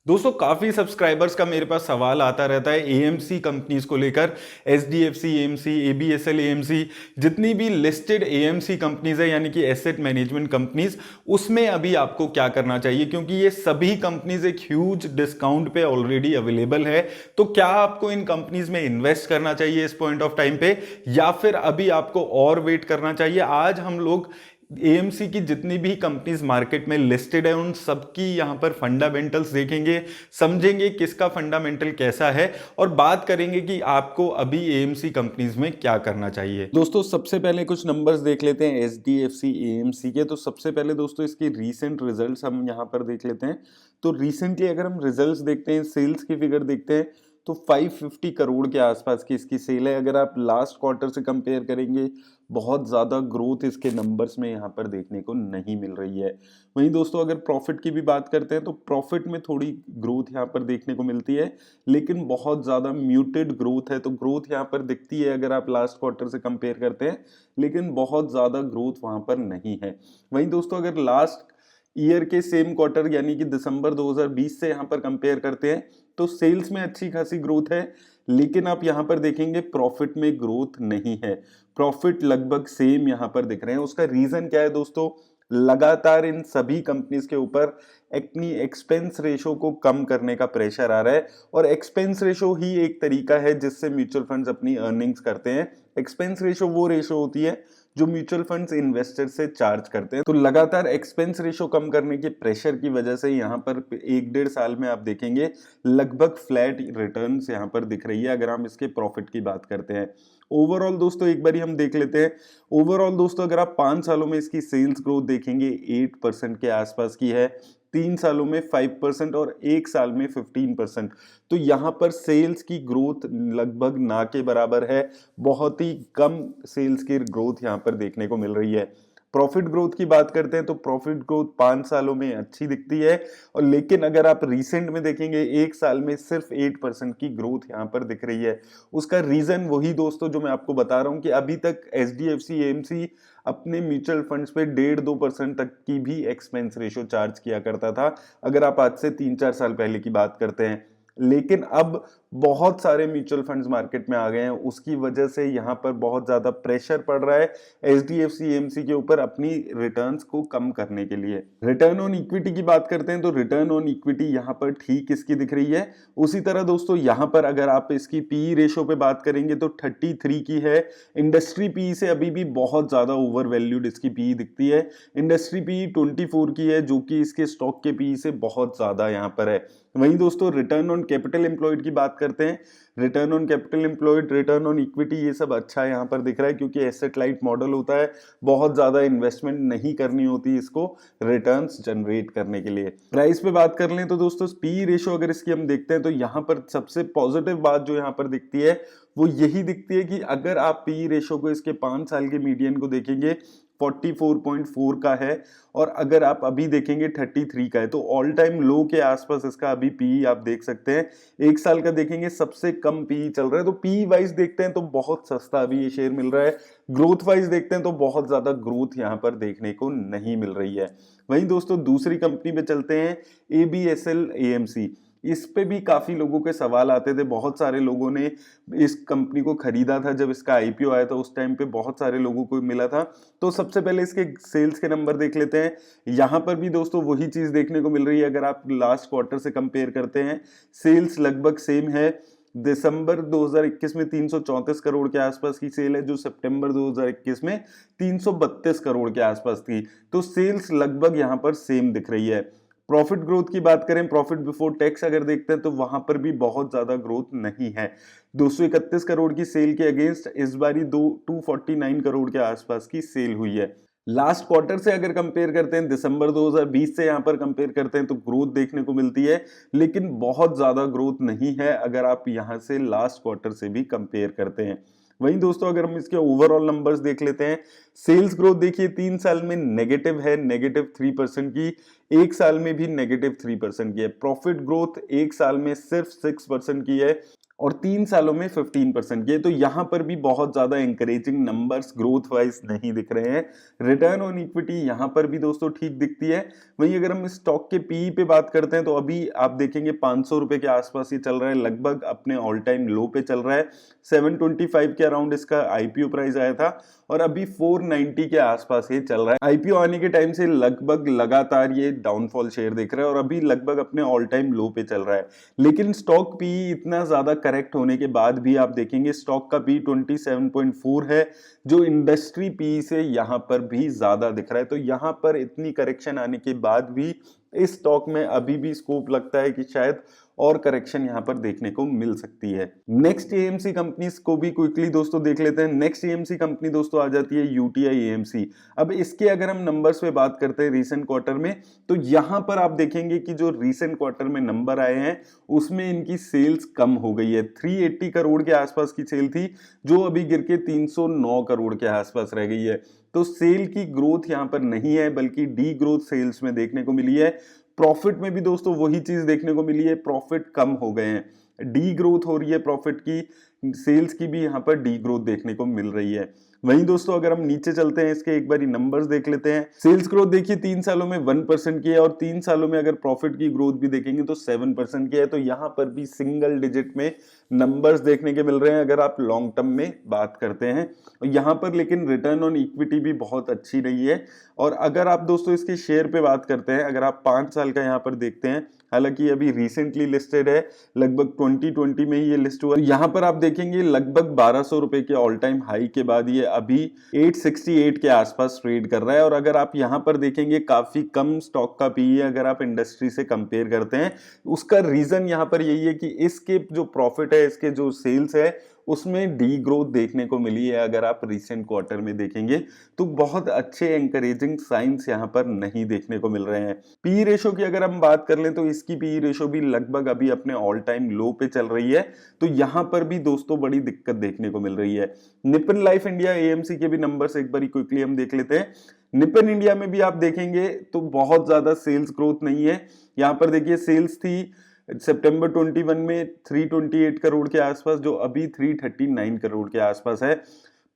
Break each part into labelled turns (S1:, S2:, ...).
S1: दोस्तों काफी सब्सक्राइबर्स का मेरे पास सवाल आता रहता है एएमसी कंपनीज को लेकर। एचडीएफसी एएमसी, एबीएसएल एएमसी, जितनी भी लिस्टेड एएमसी कंपनीज है यानी कि एसेट मैनेजमेंट कंपनीज, उसमें अभी आपको क्या करना चाहिए, क्योंकि ये सभी कंपनीज एक ह्यूज डिस्काउंट पे ऑलरेडी अवेलेबल है। तो क्या आपको इन कंपनीज में इन्वेस्ट करना चाहिए इस पॉइंट ऑफ टाइम पे, या फिर अभी आपको और वेट करना चाहिए? आज हम लोग एएमसी की जितनी भी कंपनीज मार्केट में लिस्टेड है उन सबकी यहां पर फंडामेंटल्स देखेंगे, समझेंगे किसका फंडामेंटल कैसा है, और बात करेंगे कि आपको अभी एएमसी कंपनीज में क्या करना चाहिए। दोस्तों सबसे पहले कुछ नंबर्स देख लेते हैं एचडीएफसी एएमसी के। तो सबसे पहले दोस्तों इसकी रीसेंट रिजल्ट्स हम यहां पर देख लेते हैं। तो रिसेंटली अगर हम रिजल्ट्स देखते हैं, सेल्स की फिगर देखते हैं, तो 550 करोड़ के आसपास की इसकी सेल है। अगर आप लास्ट क्वार्टर से कंपेयर करेंगे, बहुत ज़्यादा ग्रोथ इसके नंबर्स में यहाँ पर देखने को नहीं मिल रही है। वहीं दोस्तों अगर प्रॉफिट की भी बात करते हैं तो प्रॉफिट में थोड़ी ग्रोथ यहाँ पर देखने को मिलती है, लेकिन बहुत ज़्यादा म्यूटेड ग्रोथ है। तो ग्रोथ यहाँ पर दिखती है अगर आप लास्ट क्वार्टर से कंपेयर करते हैं, लेकिन बहुत ज़्यादा ग्रोथ वहाँ पर नहीं है। वहीं दोस्तों अगर लास्ट ईयर के सेम क्वार्टर यानी कि दिसंबर 2020 से यहाँ पर कंपेयर करते हैं, तो सेल्स में अच्छी खासी ग्रोथ है, लेकिन आप यहाँ पर देखेंगे प्रॉफिट में ग्रोथ नहीं है। प्रॉफिट लगभग सेम यहाँ पर दिख रहे हैं। उसका रीजन क्या है दोस्तों? लगातार इन सभी कंपनीज के ऊपर अपनी एक्सपेंस रेशो को कम करने का प्रेशर आ रहा है, और एक्सपेंस रेशो ही एक तरीका है जिससे म्यूचुअल फंड्स अपनी अर्निंग्स करते हैं। एक्सपेंस रेशो वो रेशो होती है जो म्यूचुअल फंड्स इन्वेस्टर से चार्ज करते हैं। तो लगातार एक्सपेंस रेशो कम करने के प्रेशर की वजह से यहाँ पर 1-1.5 साल में आप देखेंगे लगभग फ्लैट रिटर्न्स यहाँ पर दिख रही है अगर हम इसके प्रॉफिट की बात करते हैं। ओवरऑल दोस्तों एक बार हम देख लेते हैं। ओवरऑल दोस्तों अगर आप 5 सालों में इसकी सेल्स ग्रोथ देखेंगे 8% के आसपास की है, 3 सालों में 5% और 1 साल में 15%। तो यहाँ पर सेल्स की ग्रोथ लगभग ना के बराबर है। बहुत ही कम सेल्स की ग्रोथ यहाँ पर देखने को मिल रही है। प्रॉफिट ग्रोथ की बात करते हैं तो प्रॉफिट ग्रोथ 5 सालों में अच्छी दिखती है, और लेकिन अगर आप रिसेंट में देखेंगे 1 साल में सिर्फ 8% की ग्रोथ यहाँ पर दिख रही है। उसका रीजन वही दोस्तों जो मैं आपको बता रहा हूँ कि अभी तक एचडीएफसी एएमसी अपने म्यूचुअल फंड्स पे 1.5-2% तक की भी एक्सपेंस रेशो चार्ज किया करता था, अगर आप आज से 3-4 साल पहले की बात करते हैं। लेकिन अब बहुत सारे म्यूचुअल फंड्स मार्केट में आ गए हैं, उसकी वजह से यहाँ पर बहुत ज्यादा प्रेशर पड़ रहा है एचडीएफसी एएमसी के ऊपर अपनी रिटर्न्स को कम करने के लिए। रिटर्न ऑन इक्विटी की बात करते हैं तो रिटर्न ऑन इक्विटी यहाँ पर ठीक इसकी दिख रही है। उसी तरह दोस्तों यहाँ पर अगर आप इसकी पीई रेशो पे बात करेंगे तो 33 की है। इंडस्ट्री पीई से अभी भी बहुत ज्यादा ओवर वैल्यूड इसकी पीई दिखती है। इंडस्ट्री पीई 24 की है, जो कि इसके स्टॉक के पीई से बहुत ज्यादा यहाँ पर है। वहीं दोस्तों रिटर्न ऑन कैपिटल एम्प्लॉयड की बात करते हैं, return on capital employed, return on equity, ये सब अच्छा यहाँ पर दिख रहा है क्योंकि एसेट लाइट मॉडल होता है, बहुत ज्यादा इन्वेस्टमेंट नहीं करनी होती इसको रिटर्न्स जनरेट करने के लिए। प्राइस पे बात कर लें तो दोस्तों पी रेशो अगर इसकी हम देखते हैं तो यहाँ पर सबसे पॉजिटिव बात जो यहाँ पर दिखती है वो यही दिखती है कि अगर आप पी रेशो को इसके 5 साल के मीडियन को देखेंगे 44.4 का है, और अगर आप अभी देखेंगे 33 का है, तो ऑल टाइम लो के आसपास इसका अभी पीई आप देख सकते हैं। 1 साल का देखेंगे सबसे कम पीई चल रहा है। तो पीई वाइज देखते हैं तो बहुत सस्ता अभी ये शेयर मिल रहा है। ग्रोथ वाइज देखते हैं तो बहुत ज्यादा ग्रोथ यहाँ पर देखने को नहीं मिल रही है। वहीं दोस्तों दूसरी कंपनी पे चलते हैं, एबीएसएल एएमसी। इस पे भी काफी लोगों के सवाल आते थे, बहुत सारे लोगों ने इस कंपनी को खरीदा था। जब इसका आईपीओ आया था उस टाइम पे बहुत सारे लोगों को मिला था। तो सबसे पहले इसके सेल्स के नंबर देख लेते हैं। यहाँ पर भी दोस्तों वही चीज देखने को मिल रही है। अगर आप लास्ट क्वार्टर से कंपेयर करते हैं, सेल्स लगभग सेम है। दिसंबर 2021 में 334 करोड़ के आसपास की सेल है, जो सितंबर 2021 में 332 करोड़ के आसपास थी। तो सेल्स लगभग यहाँ पर सेम दिख रही है। प्रॉफिट ग्रोथ की बात करें, प्रॉफिट बिफोर टैक्स अगर देखते हैं तो वहां पर भी बहुत ज्यादा ग्रोथ नहीं है। 231 करोड़ की सेल के अगेंस्ट इस बारी 249 करोड़ के आसपास की सेल हुई है। लास्ट क्वार्टर से अगर कंपेयर करते हैं, दिसंबर 2020 से यहां पर कंपेयर करते हैं तो ग्रोथ देखने को मिलती है, लेकिन बहुत ज्यादा ग्रोथ नहीं है अगर आप यहां से लास्ट क्वार्टर से भी कंपेयर करते हैं। वहीं दोस्तों अगर हम इसके ओवरऑल नंबर्स देख लेते हैं, सेल्स ग्रोथ देखिए 3 साल में नेगेटिव है, -3% की, 1 साल में भी -3% की है। प्रॉफिट ग्रोथ 1 साल में सिर्फ 6% की है, और 3 सालों में 15% के। तो यहां पर भी बहुत ज्यादा इंकरेजिंग नंबर्स ग्रोथ वाइज नहीं दिख रहे हैं। रिटर्न ऑन इक्विटी यहां पर भी दोस्तों ठीक दिखती है। वहीं अगर हम स्टॉक के पीई पे बात करते हैं तो अभी आप देखेंगे 500 रुपए के आसपास ही चल रहा है, लगभग अपने ऑल टाइम लो पे चल रहा है। 725 के अराउंड इसका आईपीओ प्राइस आया था और अभी 490 के आसपास ये चल रहा है। आईपीओ आने के टाइम से लगभग लगातार ये डाउनफॉल शेयर देख रहा है और अभी लगभग अपने ऑल टाइम लो पे चल रहा है। लेकिन स्टॉक पी इतना ज्यादा करेक्ट होने के बाद भी आप देखेंगे स्टॉक का पी 27.4 है, जो इंडस्ट्री पी से यहां पर भी ज्यादा दिख रहा है। तो यहां पर इतनी करेक्शन आने के बाद भी इस स्टॉक में अभी भी स्कोप लगता है कि शायद और करेक्शन यहां पर देखने को मिल सकती है। नेक्स्ट एएमसी कंपनीज को भी क्विकली दोस्तों देख लेते हैं। नेक्स्ट एएमसी कंपनी दोस्तों आ जाती है यूटीआई एएमसी। अब इसके अगर हम नंबर्स पे बात करते हैं रीसेंट क्वार्टर में, तो यहां पर आप देखेंगे कि जो रीसेंट क्वार्टर में नंबर आए हैं उसमें इनकी सेल्स कम हो गई है। 380 करोड़ के आसपास की सेल थी, जो अभी गिर के 309 करोड़ के आसपास रह गई है। तो सेल की ग्रोथ यहां पर नहीं है, बल्कि डी ग्रोथ सेल्स में देखने को मिली है। प्रॉफिट में भी दोस्तों वही चीज देखने को मिली है, प्रॉफिट कम हो गए हैं, डी ग्रोथ हो रही है प्रॉफिट की, सेल्स की भी यहां पर डी ग्रोथ देखने को मिल रही है। वहीं दोस्तों अगर हम नीचे चलते हैं, इसके एक बारी नंबर्स देख लेते हैं। सेल्स ग्रोथ देखिए 3 सालों में 1% की है और 3 सालों में अगर प्रॉफिट की ग्रोथ भी देखेंगे तो 7% की है। तो यहां पर भी सिंगल डिजिट में नंबर्स देखने के मिल रहे हैं अगर आप लॉन्ग टर्म में बात करते हैं। यहां पर लेकिन रिटर्न ऑन इक्विटी भी बहुत अच्छी रही है। और अगर आप दोस्तों इसके शेयर पे बात करते हैं, अगर आप 5 साल का यहां पर देखते हैं, हालांकि अभी रिसेंटली लिस्टेड है, लगभग 2020 में ही ये लिस्ट हुआ। यहां पर आप देखेंगे लगभग 1200 रुपए के ऑल टाइम हाई के बाद ये अभी 868 के आसपास ट्रेड कर रहा है। और अगर आप यहां पर देखेंगे काफी कम स्टॉक का पीई है अगर आप इंडस्ट्री से कंपेयर करते हैं। उसका रीजन यहां पर यही है कि इसके जो प्रॉफिट है, इसके जो सेल्स है, उसमें डी ग्रोथ देखने को मिली है। अगर आप रिसेंट क्वार्टर में देखेंगे तो बहुत अच्छे एंकरेजिंग साइंस यहां पर नहीं देखने को मिल रहे हैं। पी रेशो की अगर हम बात कर लें तो इसकी पी रेशो भी लगभग अभी अपने ऑल टाइम लो पे चल रही है। तो यहां पर भी दोस्तों बड़ी दिक्कत देखने को मिल रही है। निपन लाइफ इंडिया एएमसी के भी नंबर्स एक बार क्विकली हम देख लेते हैं। निपन इंडिया में भी आप देखेंगे तो बहुत ज्यादा सेल्स ग्रोथ नहीं है। यहां पर देखिए सेल्स थी सितंबर 21 में 328 करोड़ के आसपास, जो अभी 339 करोड़ के आसपास है।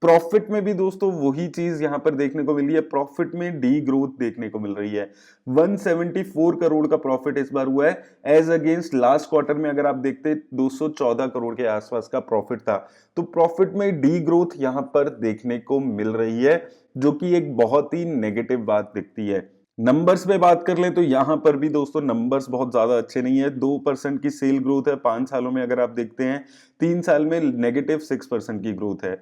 S1: प्रॉफिट में भी दोस्तों वही चीज यहां पर देखने को मिली है, प्रॉफिट में डी ग्रोथ देखने को मिल रही है। 174 करोड़ का प्रॉफिट इस बार हुआ है, एज अगेंस्ट लास्ट क्वार्टर में अगर आप देखते 214 करोड़ के आसपास का प्रॉफिट था। तो प्रॉफिट में डी ग्रोथ यहां पर देखने को मिल रही है, जो कि एक बहुत ही नेगेटिव बात दिखती है। नंबर्स पे बात कर लें तो यहां पर भी दोस्तों नंबर्स बहुत ज्यादा अच्छे नहीं है। 2% की सेल ग्रोथ है 5 सालों में अगर आप देखते हैं, 3 साल में नेगेटिव 6% की ग्रोथ है।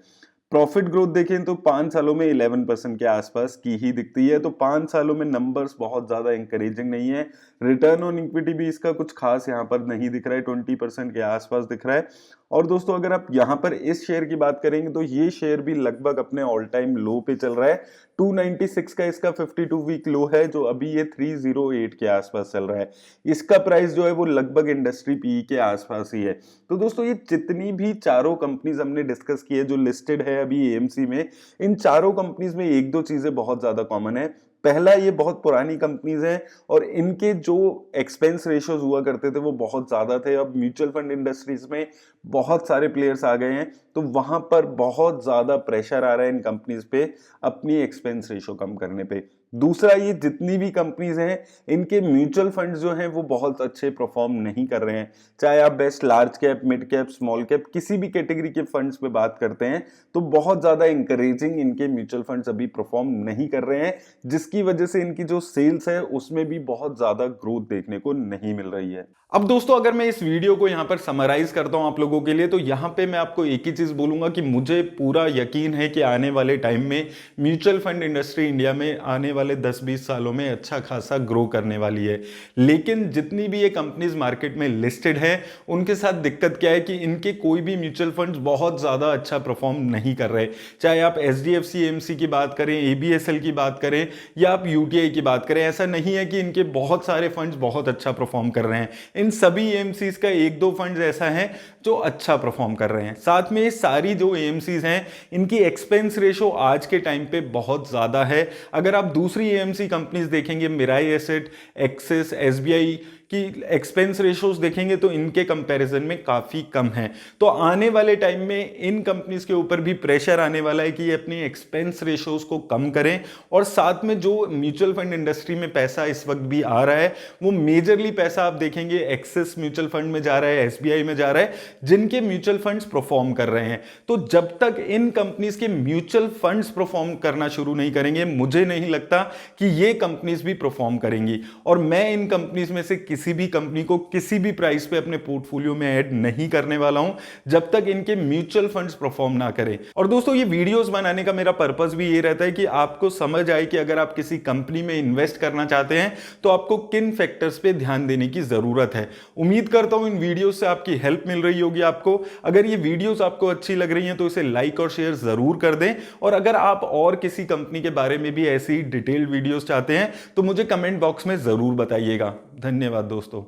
S1: प्रॉफिट ग्रोथ देखें तो 5 सालों में 11% के आसपास की ही दिखती है। तो 5 सालों में नंबर्स बहुत ज्यादा इंकरेजिंग नहीं है। रिटर्न ऑन इक्विटी भी इसका कुछ खास यहाँ पर नहीं दिख रहा है, 20% के आसपास दिख रहा है। और दोस्तों अगर आप यहाँ पर इस शेयर की बात करेंगे तो ये शेयर भी लगभग अपने ऑल टाइम लो पे चल रहा है। 296 का इसका 52 वीक लो है, जो अभी ये 308 के आसपास चल रहा है। इसका प्राइस जो है वो लगभग इंडस्ट्री पी के आसपास ही है। तो दोस्तों ये जितनी भी चारों कंपनीज हमने डिस्कस की है जो लिस्टेड है अभी एएमसी में, इन चारों कंपनीज में एक दो चीजें बहुत ज्यादा कॉमन है। पहला, ये बहुत पुरानी कंपनीज हैं और इनके जो एक्सपेंस रेशियोज हुआ करते थे वो बहुत ज्यादा थे। अब म्यूचुअल फंड इंडस्ट्रीज में बहुत सारे प्लेयर्स आ गए हैं, तो वहां पर बहुत ज्यादा प्रेशर आ रहा है इन कंपनीज पे अपनी एक्सपेंस रेशियो कम करने पे। दूसरा, ये जितनी भी कंपनीज हैं इनके म्यूचुअल फंड्स जो हैं वो बहुत अच्छे परफॉर्म नहीं कर रहे हैं। चाहे आप best large cap, mid cap, small cap, किसी भी कैटेगरी के फंड्स पे बात करते हैं तो बहुत ज्यादा इंकरेजिंग इनके म्यूचुअल फंड्स अभी परफॉर्म नहीं कर रहे हैं, जिसकी वजह से इनकी जो सेल्स है उसमें भी बहुत ज्यादा ग्रोथ देखने को नहीं मिल रही है। अब दोस्तों अगर मैं इस वीडियो को यहां पर समराइज करता हूं आप लोगों के लिए, तो यहां पे मैं आपको एक ही चीज बोलूंगा कि मुझे पूरा यकीन है कि आने वाले टाइम में म्यूचुअल फंड इंडस्ट्री इंडिया में आने वाले 10-20 सालों में अच्छा खासा ग्रो करने वाली है। लेकिन जितनी भी ये कंपनीज मार्केट में लिस्टेड है उनके साथ दिक्कत क्या है कि इनके कोई भी म्यूचुअल फंड्स बहुत ज्यादा अच्छा परफॉर्म नहीं कर रहे। चाहे आप एचडीएफसी एएमसी की बात करें, एबीएसएल की बात करें या आप यूटीआई की बात करें, ऐसा नहीं है कि इनके बहुत सारे फंड्स बहुत अच्छा परफॉर्म कर रहे हैं। इन सभी एएमसीज का एक दो फंड्स ऐसा है जो अच्छा परफॉर्म कर रहे हैं। साथ में सारी जो एएमसीज हैं इनकी एक्सपेंस रेशो आज के टाइम पे बहुत ज्यादा है। अगर आप दूसरी एएमसी कंपनीज देखेंगे, मिराई एसेट, एक्सिस, एसबीआई, कि एक्सपेंस रेशोज देखेंगे तो इनके कंपैरिजन में काफी कम है। तो आने वाले टाइम में इन कंपनीज के ऊपर भी प्रेशर आने वाला है कि ये अपनी एक्सपेंस रेशोज को कम करें, और साथ में जो म्यूचुअल फंड इंडस्ट्री में पैसा इस वक्त भी आ रहा है वो मेजरली पैसा आप देखेंगे एक्सिस म्यूचुअल फंड में जा रहा है, एसबीआई में जा रहा है, जिनके म्यूचुअल फंड्स परफॉर्म कर रहे हैं। तो जब तक इन कंपनीज के म्यूचुअल फंड्स परफॉर्म करना शुरू नहीं करेंगे, मुझे नहीं लगता कि ये कंपनीज भी परफॉर्म करेंगी। और मैं इन कंपनीज में से किसी भी कंपनी को किसी भी प्राइस पे अपने पोर्टफोलियो में ऐड नहीं करने वाला हूं जब तक इनके म्यूचुअल फंड्स परफॉर्म ना करें। और दोस्तों, ये वीडियोस बनाने का मेरा पर्पस भी ये रहता है कि आपको समझ आए कि अगर आप किसी कंपनी में इन्वेस्ट करना चाहते हैं तो आपको किन फैक्टर्स पे ध्यान देने की जरूरत है। उम्मीद करता हूं इन वीडियोस से आपकी हेल्प मिल रही होगी आपको। अगर ये वीडियोस आपको अच्छी लग रही हैं तो इसे लाइक और शेयर जरूर कर दें, और अगर आप और किसी कंपनी के बारे में भी ऐसी डिटेल्ड वीडियोस चाहते हैं तो मुझे कमेंट बॉक्स में जरूर बताइएगा। धन्यवाद दोस्तों।